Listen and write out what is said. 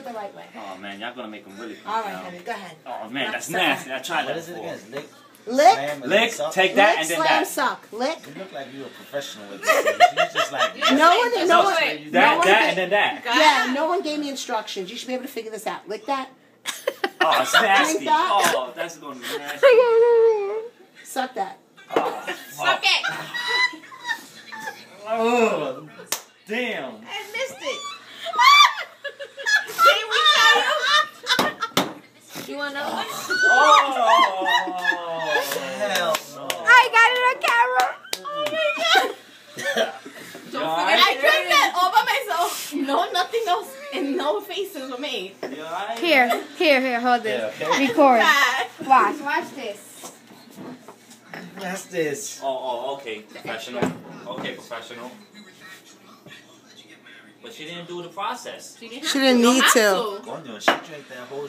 it the right way. Oh man, y'all gonna make them really come All right, down. honey, go ahead. Oh man, that's Suck nasty. it. I tried What that is it before. again? Lick, Lick, slam, and Lick, suck? take that, lick, and then slam, that. suck. Lick. You look like you're a professional with this. You just like No one, no one, That, and then that. yeah, no one gave me instructions. You should be able to figure this out. Lick that. Oh, it's nasty. Drink that. Oh, that's gonna be nasty. Suck that. Oh, Suck it. oh, damn. I missed it. Can we tell you? You want another one? Oh, hell no. I got it on camera. Don't forget, I drank that all by myself. No, nothing else, and no faces were made. Here, hold this. Yeah, okay. Record. Bad. Watch this. What's this? Oh, okay. Professional. Okay, professional. But she didn't do the process. She didn't, She didn't need to. Coño, she drank that whole